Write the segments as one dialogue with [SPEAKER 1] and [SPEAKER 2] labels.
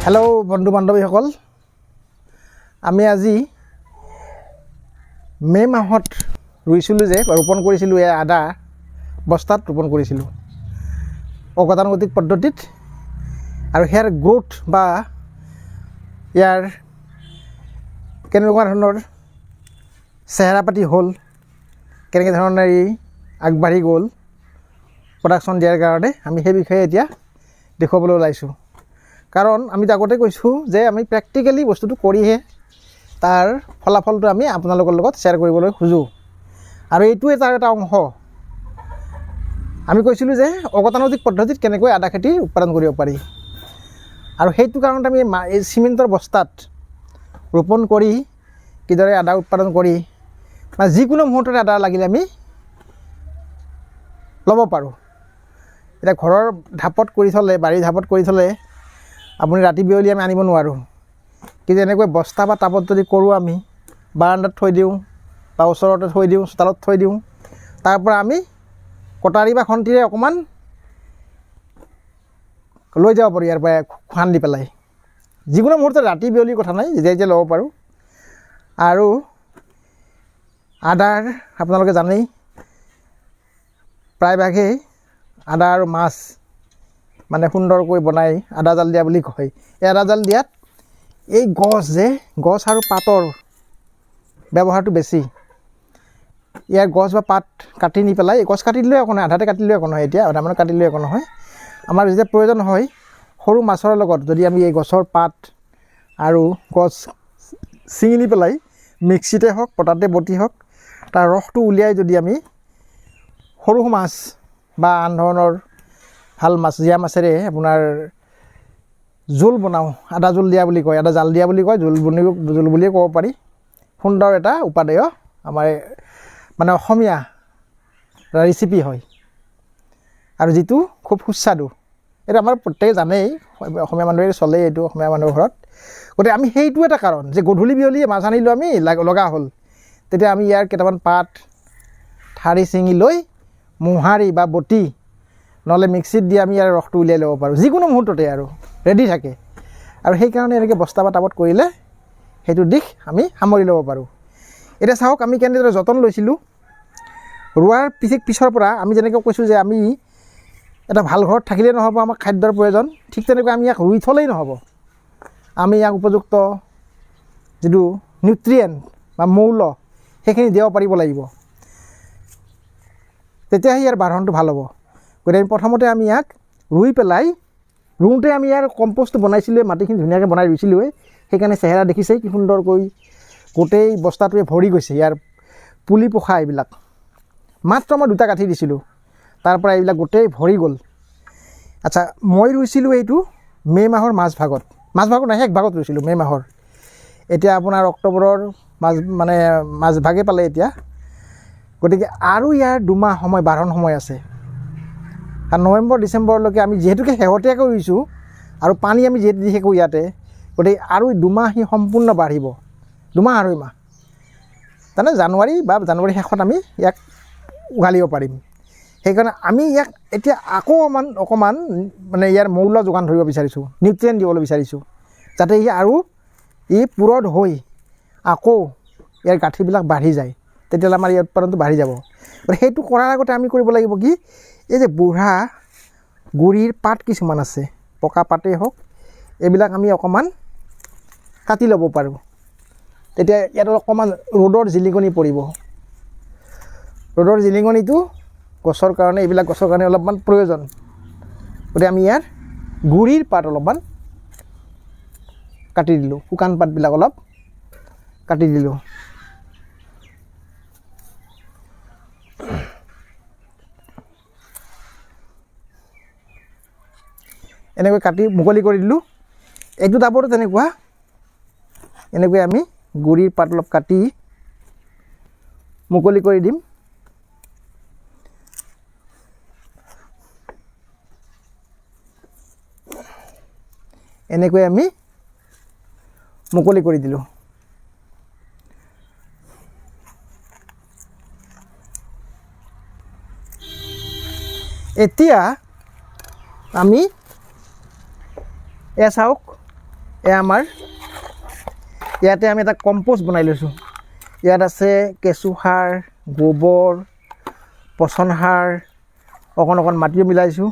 [SPEAKER 1] Hello बंधु बान्धवीসকল আমি আজি মে মাহত ৰুইছিলোঁ যে ৰোপণ কৰিছিলোঁ এই আদা বস্তাত ৰোপণ কৰিছিলোঁ অগতানুগতিক পদ্ধতিত আৰু ইয়াৰ গ্ৰোথ বা ইয়াৰ কেনেকুৱা ধৰণৰ চেহেৰা পাতি হ'ল কেনেকৈ ধৰণে আগবাঢ়ি গ'ল প্ৰডাকশ্যন দিয়াৰ কাৰণে আমি সেই বিষয়ে এতিয়া দেখুৱাবলৈ ওলাইছোঁ কাৰণ আমি আগতে কৈছোঁ যে আমি প্ৰেক্টিকেলি বস্তুটো কৰিহে তাৰ ফলাফলটো আমি আপোনালোকৰ লগত শ্বেয়াৰ কৰিবলৈ খোজোঁ আৰু এইটোৱে তাৰ এটা অংশ আমি কৈছিলোঁ যে অগতানুগতিক পদ্ধতিত কেনেকৈ আদা খেতি উৎপাদন কৰিব পাৰি আৰু সেইটো কাৰণত আমি এই চিমেণ্টৰ বস্তাত ৰোপণ কৰি কিদৰে আদা উৎপাদন কৰি বা যিকোনো মুহূৰ্ততে আদা লাগিলে আমি ল'ব পাৰোঁ এতিয়া ঘৰৰ ঢাপত কৰি থ'লে বাৰীৰ ঢাপত কৰি থ'লে আপুনি ৰাতি বিয়লি আমি আনিব নোৱাৰোঁ কিন্তু এনেকৈ বস্তা বা টাবত যদি কৰোঁ আমি বাৰান্দাত থৈ দিওঁ বা ওচৰতে থৈ দিওঁ চোতালত থৈ দিওঁ তাৰ পৰা আমি কটাৰী বা খন্তিৰে অকণমান লৈ যাব পাৰোঁ ইয়াৰ পৰা খান্দি দি পেলাই যিকোনো মুহূৰ্তত ৰাতি বিয়লিৰ কথা নাই যেতিয়া যেতিয়া ল'ব পাৰোঁ আৰু আদাৰ আপোনালোকে জানেই প্ৰায়ভাগেই আদা আৰু মাছ মানে সুন্দৰকৈ বনাই আদা জাল দিয়া বুলি কয় এই আদা জাল দিয়াত এই গছ আৰু পাতৰ ব্যৱহাৰটো বেছি ইয়াৰ গছ বা পাত কাটি নি পেলাই গছ কাটি দিলেও একো নহয় আধাতে কাটিলেও একো নহয় এতিয়া আধা মানে কাটিলেও একো নহয় আমাৰ যেতিয়া প্ৰয়োজন হয় সৰু মাছৰ লগত যদি আমি এই গছৰ পাত আৰু গছ ছিঙি নি পেলাই মিক্সিতে হওক পটাতে বটি হওক তাৰ ৰসটো উলিয়াই যদি আমি সৰু মাছ বা আন ধৰণৰ ভাল মাছ জীয়া মাছেৰে আপোনাৰ জোল বনাওঁ আদা জোল দিয়া বুলি কয় আদা জাল দিয়া বুলি কয় জোল বুলিয়ে ক'ব পাৰি সুন্দৰ এটা উপাদেয় আমাৰ মানে অসমীয়া ৰেচিপি হয় আৰু যিটো খুব সুস্বাদু এইটো আমাৰ প্ৰত্যেকে জানেই অসমীয়া মানুহে চলেই এইটো অসমীয়া মানুহৰ ঘৰত গতিকে আমি সেইটো এটা কাৰণ যে গধূলি বিয়লি মাছ আনিলোঁ আমি লগা হ'ল তেতিয়া আমি ইয়াৰ কেইটামান পাত ঠাৰি ছিঙি লৈ মোহাৰি বা বটি নহ'লে মিক্সিত দি আমি ইয়াৰ ৰসটো উলিয়াই ল'ব পাৰোঁ যিকোনো মুহূৰ্ততে আৰু ৰেডি থাকে আৰু সেইকাৰণে এনেকৈ বস্তা বা টাবত কৰিলে সেইটো দিশ আমি সামৰি ল'ব পাৰোঁ এতিয়া চাওক আমি কেনেদৰে যতন লৈছিলোঁ ৰোৱাৰ পিছৰ পৰা আমি যেনেকৈ কৈছোঁ যে আমি এটা ভাল ঘৰত থাকিলেই নহ'ব আমাক খাদ্যৰ প্ৰয়োজন ঠিক তেনেকৈ আমি ইয়াক ৰুই থ'লেই নহ'ব আমি ইয়াক উপযুক্ত যিটো নিউট্ৰিয়েণ্ট বা মৌল সেইখিনি দিব পাৰিব লাগিব তেতিয়াহে ইয়াৰ বাঢ়নটো ভাল হ'ব গতিকে আমি প্ৰথমতে আমি ইয়াক ৰুই পেলাই ৰুওঁতে আমি ইয়াৰ কম্পষ্টটো বনাইছিলোঁ মাটিখিনি ধুনীয়াকৈ বনাই ৰুইছিলোঁ সেইকাৰণে চেহেৰা দেখিছেই কি সুন্দৰকৈ গোটেই বস্তাটোৱে ভৰি গৈছে ইয়াৰ পুলি পোখা এইবিলাক মাত্ৰ মই 2টা কাঠি দিছিলোঁ তাৰ পৰা এইবিলাক গোটেই ভৰি গ'ল আচ্ছা মই ৰুইছিলোঁ এইটো মে' মাহৰ মাজভাগত নাই শেষ ভাগত ৰুইছিলোঁ মে' মাহৰ এতিয়া আপোনাৰ অক্টোবৰৰ মাজভাগে পালে এতিয়া গতিকে আৰু ইয়াৰ 2 মাহ সময় বাঢ়ন সময় আছে কাৰণ নৱেম্বৰ ডিচেম্বৰলৈকে আমি যিহেতুকে শেহতীয়াকৈ ৰুইছোঁ আৰু পানী আমি যিহেতু দি থাকোঁ ইয়াতে গতিকে আৰু 2 মাহ সি সম্পূৰ্ণ বাঢ়িব 2 মাহ আঢ়ৈ মাহ তাৰমানে জানুৱাৰী শেষত আমি ইয়াক উঘালিব পাৰিম সেইকাৰণে আমি ইয়াক এতিয়া আকৌ অকণমান মানে ইয়াৰ মৌল যোগান ধৰিব বিচাৰিছোঁ নিউট্ৰিয়েণ্ট দিবলৈ বিচাৰিছোঁ যাতে ই পূৰঠ হৈ আকৌ ইয়াৰ গাঁঠিবিলাক বাঢ়ি যায় তেতিয়াহ'লে আমাৰ ইয়াৰ উৎপাদনটো বাঢ়ি যাব গতিকে সেইটো কৰাৰ আগতে আমি কৰিব লাগিব কি এই যে বুঢ়া গুড়িৰ পাত কিছুমান আছে পকা পাতেই হওক এইবিলাক আমি অকণমান কাটি ল'ব পাৰোঁ তেতিয়া ইয়াত অকণমান ৰ'দৰ জিলিকনি পৰিব ৰ'দৰ জিলিকনিটো গছৰ কাৰণে এইবিলাক গছৰ কাৰণে অলপমান প্ৰয়োজন গতিকে আমি ইয়াৰ গুড়িৰ পাত অলপমান কাটি দিলোঁ শুকান পাতবিলাক অলপ কাটি দিলোঁ এনেকৈ কাটি মুকলি কৰি দিলোঁ এইটো টাবতো তেনেকুৱা এনেকৈ আমি গুড়িৰ পাত অলপ কাটি মুকলি কৰি দিম এনেকৈ আমি মুকলি কৰি দিলোঁ এতিয়া আমি এয়া চাওক এয়া আমাৰ ইয়াতে আমি এটা কম্পোষ্ট বনাই লৈছোঁ। ইয়াত আছে কেঁচু সাৰ, গোবৰ, পচন সাৰ, অকণ মাটিও মিলাইছোঁ,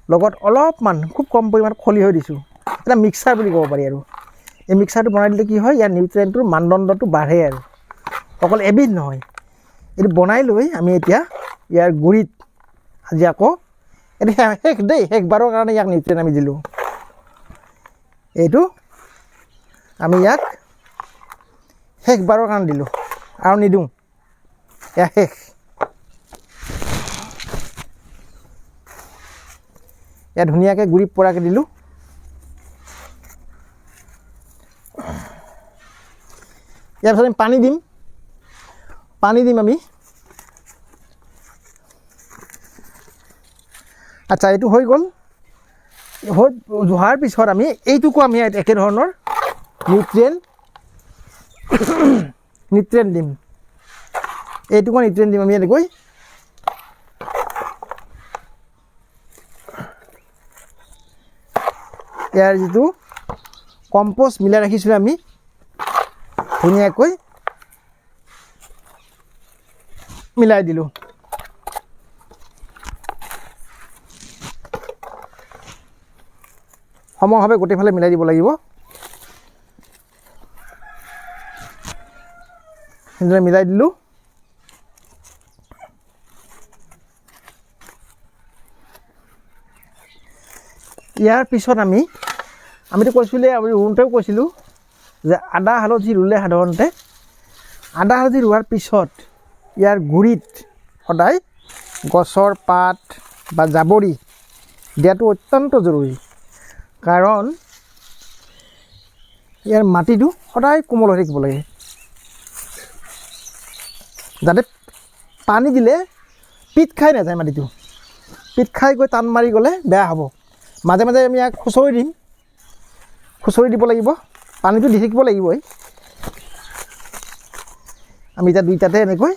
[SPEAKER 1] লগত অলপমান খুব কম পৰিমাণত খলিহৈ দিছোঁ। এটা মিক্সাৰ বুলি ক'ব পাৰি আৰু এই মিক্সাৰটো বনাই দিলে কি হয়, ইয়াৰ নিউট্ৰিয়েণ্টটোৰ মানদণ্ডটো বাঢ়ে আৰু অকল এবিধ নহয়। এইটো বনাই লৈ আমি এতিয়া ইয়াৰ গুৰিত আজি আকৌ এইটো শেষ দেই, শেষবাৰৰ কাৰণে ইয়াক নিউট্ৰিয়েণ্ট আমি দিলোঁ। এইটো আমি ইয়াক শেষবাৰৰ কাৰণে দিলোঁ আৰু নিদিওঁ, এয়া শেষ। ইয়াত ধুনীয়াকৈ গুৰিত পৰাকৈ দিলোঁ। ইয়াৰ পিছত আমি পানী দিম আমি। আচ্ছা, এইটো হৈ গ'ল। হোৱাৰ পিছত আমি এইটোকো আমি একে ধৰণৰ নিউট্ৰিয়েণ্ট দিম। এইটোকো নিউট্ৰিয়েণ্ট দিম আমি এনেকৈ। ইয়াৰ যিটো কম্পোষ্ট মিলাই ৰাখিছিলোঁ আমি, ধুনীয়াকৈ মিলাই দিলোঁ। সমভাৱে গোটেইফালে মিলাই দিব লাগিব। সেনেদৰে মিলাই দিলোঁ। ইয়াৰ পিছত আমিতো কৈছিলোঁ, আমি ৰুওঁতেও কৈছিলোঁ যে আদা হালধি ৰুলে সাধাৰণতে আদা হালধি ৰোৱাৰ পিছত ইয়াৰ গুৰিত সদায় গছৰ পাত বা জাবৰি দিয়াটো অত্যন্ত জৰুৰী। কাৰণ ইয়াৰ মাটিটো সদায় কোমল হৈ থাকিব লাগে, যাতে পানী দিলে পিট খাই নাযায়। মাটিটো পিট খাই গৈ টান মাৰি গ'লে বেয়া হ'ব। মাজে মাজে আমি ইয়াক খুচৰি দিব লাগিব, পানীটো দি থাকিব লাগিবই। আমি এতিয়া দুইটাতে এনেকৈ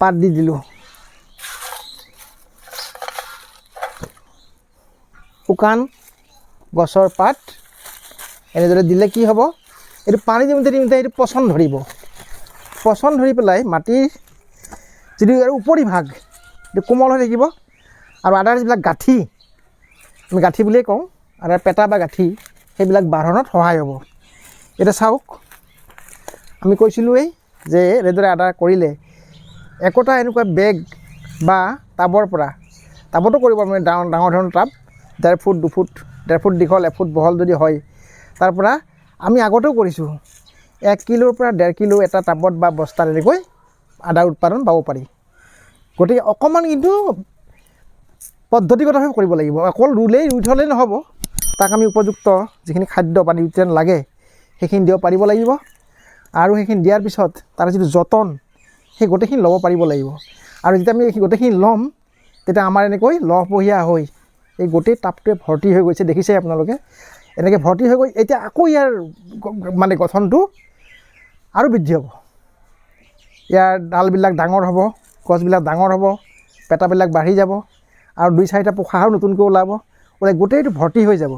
[SPEAKER 1] পাত দি দিলোঁ। শুকান গছৰ পাত এনেদৰে দিলে কি হ'ব, এইটো পানী দিওঁতে এইটো পচন ধৰিব। পচন ধৰি পেলাই মাটিৰ যিটো উপৰিভাগ এইটো কোমল হৈ থাকিব। আৰু আদাৰ যিবিলাক গাঁঠি, আমি গাঁঠি বুলিয়েই কওঁ, আদাৰ পেটা বা গাঁঠি, সেইবিলাক বাঢ়নত সহায় হ'ব। এতিয়া চাওক, আমি কৈছিলোঁৱেই যে এনেদৰে আদা কৰিলে একোটা এনেকুৱা বেগ বা টাবৰ পৰা, টাবতো কৰিব মানে ডাঙৰ ধৰণৰ টাব, 1.5 ফুট 2 ফুট 1.5 ফুট দীঘল 1 ফুট বহল যদি হয়, তাৰ পৰা আমি আগতেও কৰিছোঁ 1 কিলোৰ পৰা 1.5 কিলো এটা টাবত বা বস্তাত এনেকৈ আদাৰ উৎপাদন পাব পাৰি। গতিকে অকণমান কিন্তু পদ্ধতিগতভাৱে কৰিব লাগিব। অকল ৰুই থ'লেই নহ'ব, তাক আমি উপযুক্ত যিখিনি খাদ্য বা নিউট্ৰিয়েণ্ট লাগে সেইখিনি দিব পাৰিব লাগিব। আৰু সেইখিনি দিয়াৰ পিছত তাৰ যিটো যতন, সেই গোটেইখিনি ল'ব পাৰিব লাগিব। আৰু যেতিয়া আমি গোটেইখিনি ল'ম, তেতিয়া আমাৰ এনেকৈ লহপহীয়া হৈ এই গোটেই টাবটোৱে ভৰ্তি হৈ গৈছে, দেখিছে আপোনালোকে। এনেকৈ ভৰ্তি হৈ গৈ এতিয়া আকৌ ইয়াৰ মানে গঠনটো আৰু বৃদ্ধি হ'ব। ইয়াৰ ডালবিলাক ডাঙৰ হ'ব, গছবিলাক ডাঙৰ হ'ব, পেটাবিলাক বাঢ়ি যাব, আৰু 2-4টা পোখা আৰু নতুনকৈ ওলাই গোটেইটো ভৰ্তি হৈ যাব।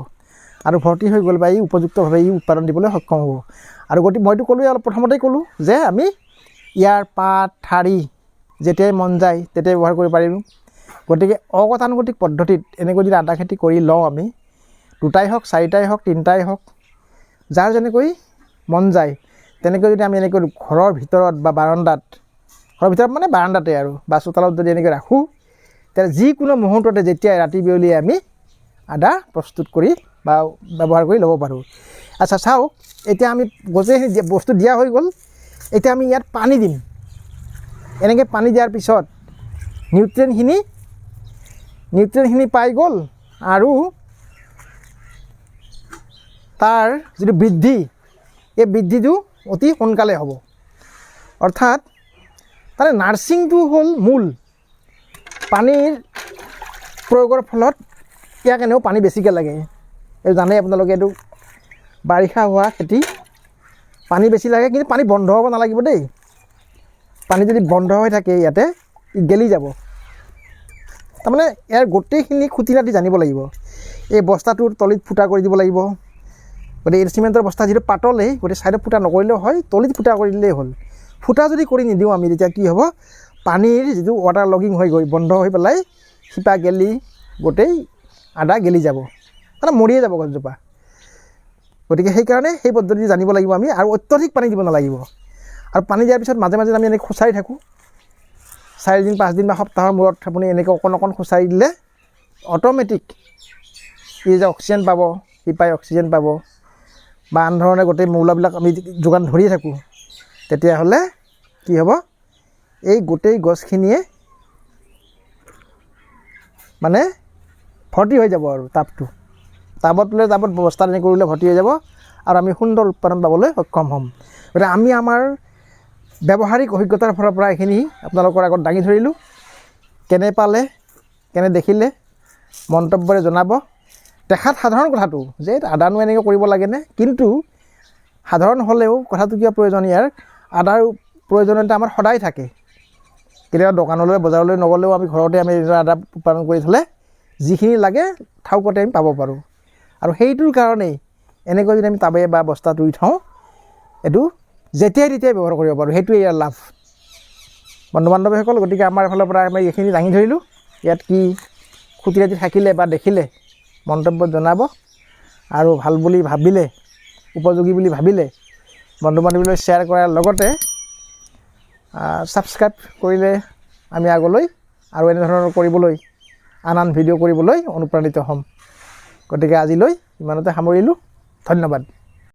[SPEAKER 1] আৰু ভৰ্তি হৈ গ'ল বা ই উপযুক্তভাৱে উৎপাদন দিবলৈ সক্ষম হ'ব। আৰু গতিকে মইতো ক'লোৱেই, অলপ প্ৰথমতেই ক'লোঁ যে আমি ইয়াৰ পাত ঠাৰি যেতিয়াই মন যায় তেতিয়াই ব্যৱহাৰ কৰিব পাৰিম। গতিকে অগতানুগতিক পদ্ধতিত এনেকৈ যদি আদা খেতি কৰি লওঁ, আমি 2টাই হওক, 4টাই হওক, 3টাই হওক, যাৰ যেনেকৈ মন যায় তেনেকৈ যদি আমি এনেকৈ ঘৰৰ ভিতৰত বা বাৰাণ্ডাত, ঘৰৰ ভিতৰত মানে বাৰাণ্ডাতে আৰু বা চোতালত যদি এনেকৈ ৰাখোঁ, তেতিয়া যিকোনো মুহূৰ্ততে যেতিয়াই ৰাতি বিয়লিয়ে আমি আদা প্ৰস্তুত কৰি বা ব্যৱহাৰ কৰি ল'ব পাৰোঁ। আচ্ছা চাওক, এতিয়া আমি গোটেইখিনি বস্তু দিয়া হৈ গ'ল। এতিয়া আমি ইয়াত পানী দিম। এনেকৈ পানী দিয়াৰ পিছত নিউট্ৰিয়েণ্টখিনি পাই গ'ল, আৰু তাৰ যিটো বৃদ্ধি, এই বৃদ্ধিটো অতি সোনকালে হ'ব। অৰ্থাৎ তাৰে নাৰ্ছিংটো হ'ল মূল। পানীৰ প্ৰয়োগৰ ফলত ইয়াক এনেও পানী বেছিকৈ লাগে, এইটো জানেই আপোনালোকে। এইটো বাৰিষা হোৱা খেতি, পানী বেছি লাগে, কিন্তু পানী বন্ধ হ'ব নালাগিব দেই। পানী যদি বন্ধ হৈ থাকে ইয়াতে, ই গেলি যাব। তাৰমানে ইয়াৰ গোটেইখিনি খুঁটি-নাটি জানিব লাগিব। এই বস্তাটোৰ তলিত ফুটা কৰি দিব লাগিব। গতিকে এই চিমেণ্টৰ বস্তা যিটো পাতলেই, গতিকে ছাইডত ফুটা নকৰিলেও হয়, তলিত ফুটা কৰি দিলেই হ'ল। ফুটা যদি কৰি নিদিওঁ আমি, তেতিয়া কি হ'ব, পানীৰ যিটো ৱাটাৰ লগিং হৈ গৈ বন্ধ হৈ পেলাই শিপা গেলি গোটেই আদা গেলি যাব, মানে মৰিয়ে যাব গছজোপা। গতিকে সেইকাৰণে সেই পদ্ধতি জানিব লাগিব আমি, আৰু অত্যধিক পানী দিব নালাগিব। আৰু পানী দিয়াৰ পিছত মাজে মাজে আমি এনেকৈ খুচাই থাকোঁ। 4 দিন 5 দিন বা সপ্তাহৰ মূৰত আপুনি এনেকৈ অকণ অকণ খুচাই দিলে অট'মেটিক ই যে অক্সিজেন পাব, শিপাই অক্সিজেন পাব, বা আন ধৰণে গোটেই মৌলাবিলাক আমি যোগান ধৰিয়ে থাকোঁ, তেতিয়াহ'লে কি হ'ব, এই গোটেই গছখিনিয়ে মানে ভৰ্তি হৈ যাব। আৰু টাবত বস্তা এনেকৈ কৰিলে ভৰ্তি হৈ যাব, আৰু আমি সুন্দৰ উৎপাদন পাবলৈ সক্ষম হ'ম। গতিকে আমি আমাৰ ব্যৱহাৰিক অভিজ্ঞতাৰ ফালৰ পৰা এইখিনি আপোনালোকৰ আগত দাঙি ধৰিলোঁ। কেনে পালে, কেনে দেখিলে মন্তব্যৰে জনাব। দেখাত সাধাৰণ কথাটো যে আদানো এনেকৈ কৰিব লাগেনে, কিন্তু সাধাৰণ হ'লেও কথাটো কিয় প্ৰয়োজন, ইয়াৰ আদাৰ প্ৰয়োজনীয়তা আমাৰ সদায় থাকে। কেতিয়াবা দোকানলৈ বজাৰলৈ নগ'লেও আমি ঘৰতে আমি আদা উৎপাদন কৰি থ'লে যিখিনি লাগে ঠাউকতে আমি পাব পাৰোঁ। আৰু সেইটোৰ কাৰণেই এনেকৈ যদি আমি টাবে বা বস্তাত ৰুই থওঁ, এইটো যেতিয়াই তেতিয়াই ব্যৱহাৰ কৰিব পাৰোঁ। সেইটোৱে ইয়াৰ লাভ। বন্ধু বান্ধৱীসকল, গতিকে আমাৰ ফালৰ পৰা আমি এইখিনি দাঙি ধৰিলোঁ। ইয়াত কি খুঁটি-নাটি থাকিলে বা দেখিলে মন্তব্যত জনাব, আৰু ভাল বুলি ভাবিলে, উপযোগী বুলি ভাবিলে বন্ধু বান্ধৱীলৈ শ্বেয়াৰ কৰাৰ লগতে ছাবস্ক্ৰাইব কৰিলে আমি আগলৈ আৰু এনেধৰণৰ কৰিবলৈ আন ভিডিঅ' কৰিবলৈ অনুপ্ৰাণিত হ'ম। গতিকে আজিলৈ ইমানতে সামৰিলোঁ। ধন্যবাদ।